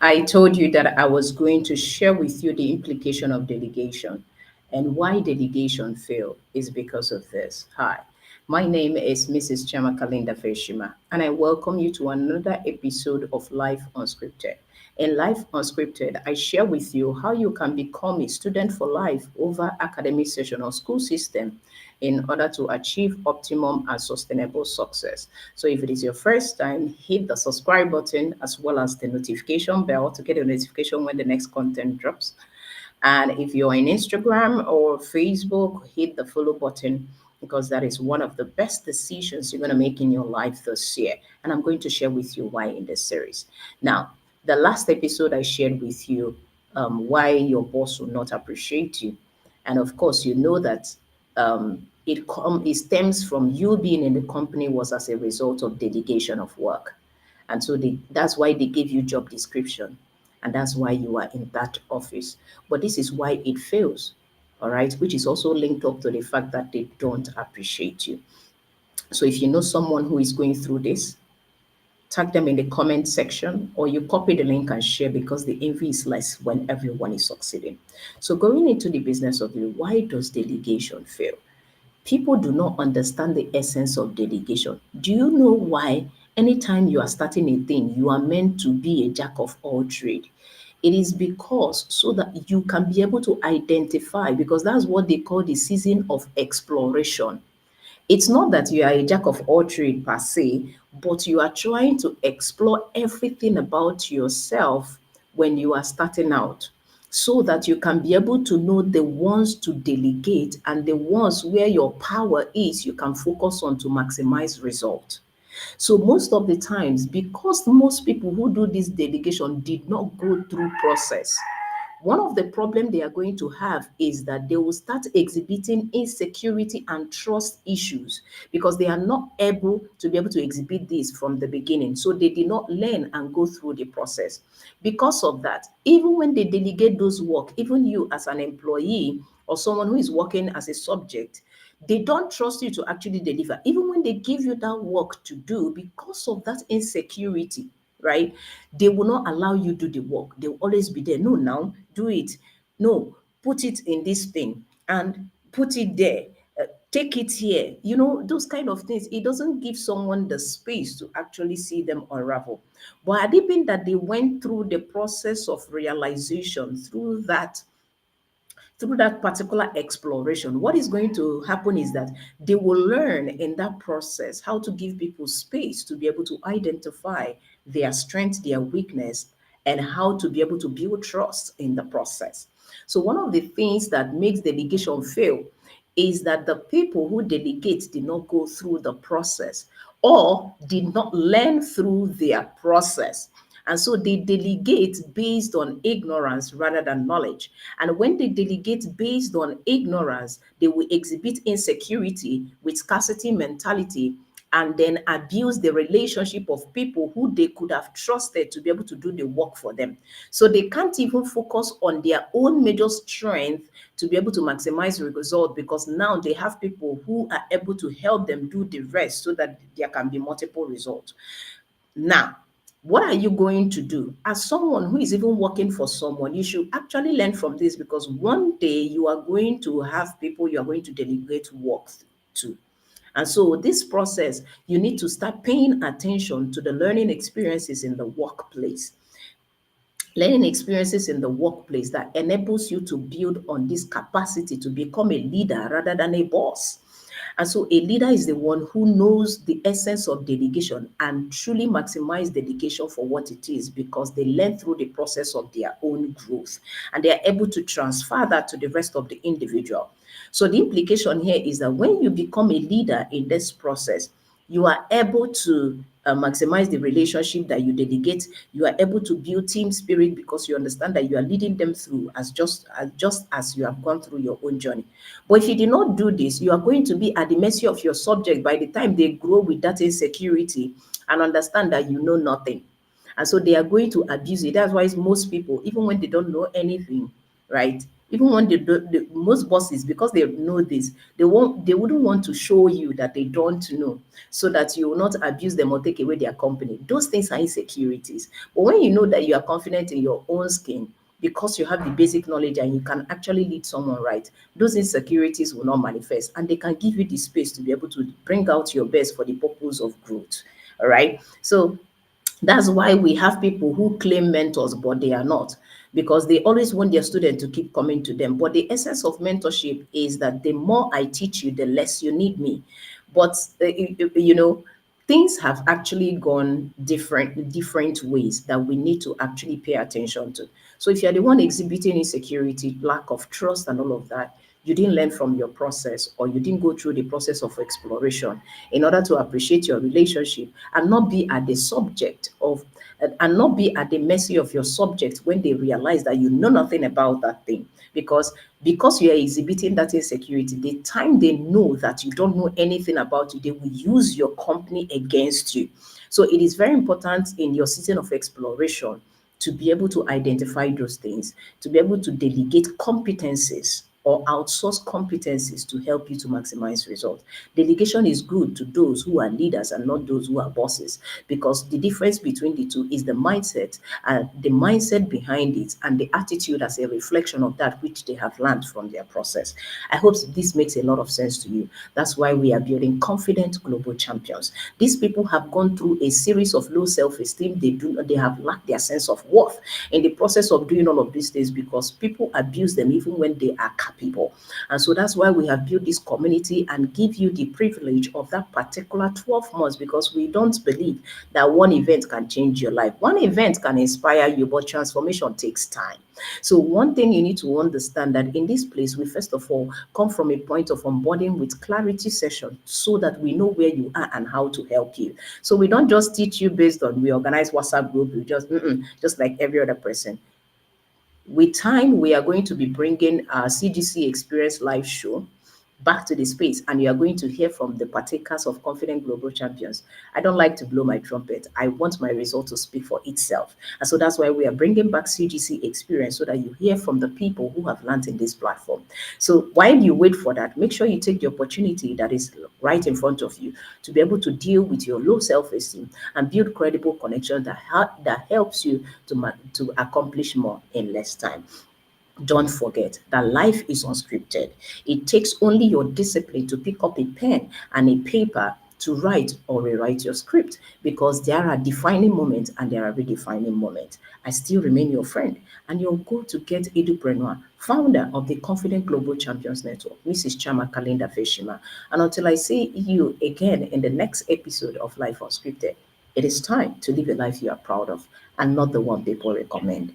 I told you that I was going to share with you the implication of delegation and why delegation fail is because of this. Hi, my name is Mrs. 𝗟𝗏𝗪𝗲 and I welcome you to another episode of Life Unscripted. In Life Unscripted, I share with you how you can become a student for life over academic session or school system in order to achieve optimum and sustainable success. So if it is your first time, hit the subscribe button as well as the notification bell to get a notification when the next content drops. And if you're on Instagram or Facebook, hit the follow button because that is one of the best decisions you're going to make in your life this year. And I'm going to share with you why in this series. Now, the last episode I shared with you why your boss will not appreciate you. And of course, you know that it stems from you being in the company was as a result of delegation of work. And so that's why they gave you job description. And that's why you are in that office. But this is why it fails, all right, which is also linked up to the fact that they don't appreciate you. So if you know someone who is going through this, tag them in the comment section or you copy the link and share because the envy is less when everyone is succeeding. So going into the business of you, why does delegation fail? People do not understand the essence of delegation. Do you know why anytime you are starting a thing, you are meant to be a jack of all trade? It is because so that you can be able to identify, because that's what they call the season of exploration. It's not that you are a jack of all trade per se, but you are trying to explore everything about yourself when you are starting out so that you can be able to know the ones to delegate and the ones where your power is you can focus on to maximize result. So most of the times, because most people who do this delegation did not go through process, one of the problem they are going to have is that they will start exhibiting insecurity and trust issues because they are not able to be able to exhibit this from the beginning. So they did not learn and go through the process. Because of that, even when they delegate those work, even you as an employee or someone who is working as a subject, they don't trust you to actually deliver. Even when they give you that work to do, because of that insecurity, right? They will not allow you do the work. They will always be there. No, now do it. No, put it in this thing and put it there. Take it here. You know, those kind of things. It doesn't give someone the space to actually see them unravel. But had it been that they went through the process of realization through that particular exploration, what is going to happen is that they will learn in that process how to give people space to be able to identify their strength, their weakness, and how to be able to build trust in the process. So, one of the things that makes delegation fail is that the people who delegate did not go through the process or did not learn through their process. And so they delegate based on ignorance rather than knowledge. And when they delegate based on ignorance, they will exhibit insecurity with scarcity mentality and then abuse the relationship of people who they could have trusted to be able to do the work for them. So they can't even focus on their own major strength to be able to maximize the result because now they have people who are able to help them do the rest so that there can be multiple results. Now, what are you going to do? As someone who is even working for someone, you should actually learn from this because one day you are going to have people you are going to delegate work to. And so, this process, you need to start paying attention to the learning experiences in the workplace. Learning experiences in the workplace that enables you to build on this capacity to become a leader rather than a boss. And so a leader is the one who knows the essence of delegation and truly maximize dedication for what it is because they learn through the process of their own growth and they are able to transfer that to the rest of the individual. So the implication here is that when you become a leader in this process, you are able to maximize the relationship that you delegate. You are able to build team spirit because you understand that you are leading them through just as you have gone through your own journey. But if you did not do this, you are going to be at the mercy of your subject by the time they grow with that insecurity and understand that you know nothing. And so they are going to abuse it. That's why most people, even when they don't know anything, right, Even when the most bosses, because they know this, they wouldn't want to show you that they don't know, so that you will not abuse them or take away their company. Those things are insecurities. But when you know that you are confident in your own skin, because you have the basic knowledge and you can actually lead someone right, those insecurities will not manifest, and they can give you the space to be able to bring out your best for the purpose of growth. All right. So that's why we have people who claim mentors, but they are not, because they always want their student to keep coming to them. But the essence of mentorship is that the more I teach you, the less you need me. But you know, things have actually gone different ways that we need to actually pay attention to. So if you're the one exhibiting insecurity, lack of trust, and all of that, you didn't learn from your process, or you didn't go through the process of exploration in order to appreciate your relationship and not be at the subject of and not be at the mercy of your subject when they realize that you know nothing about that thing. Because you are exhibiting that insecurity, the time they know that you don't know anything about it, they will use your company against you. So it is very important in your season of exploration to be able to identify those things, to be able to delegate competencies or outsource competencies to help you to maximize results. Delegation is good to those who are leaders and not those who are bosses, because the difference between the two is the mindset, and the mindset behind it, and the attitude as a reflection of that which they have learned from their process. I hope this makes a lot of sense to you. That's why we are building confident global champions. These people have gone through a series of low self-esteem. They have lacked their sense of worth in the process of doing all of these things, because people abuse them even when they are capable. And so that's why we have built this community and give you the privilege of that particular 12 months, because we don't believe that one event can change your life. One event can inspire you, but transformation takes time. So one thing you need to understand, that in this place, we first of all come from a point of onboarding with clarity session, so that we know where you are and how to help you. So we don't just teach you based on, we organize WhatsApp group, we just like every other person. With time, we are going to be bringing our CGC Experience live show back to the space, and you are going to hear from the partakers of Confident Global Champions. I don't like to blow my trumpet. I want my result to speak for itself. And so that's why we are bringing back CGC Experience, so that you hear from the people who have learned in this platform. So while you wait for that, make sure you take the opportunity that is right in front of you to be able to deal with your low self-esteem and build credible connection that helps you to accomplish more in less time. Don't forget that life is unscripted. It takes only your discipline to pick up a pen and a paper to write or rewrite your script, because there are defining moments and there are redefining moments. I still remain your friend and your go-to-get edupreneur, founder of the Confident Global Champions Network, Mrs. 𝗟𝗏𝗪𝗏. And until I see you again in the next episode of Life Unscripted, it is time to live a life you are proud of and not the one people recommend.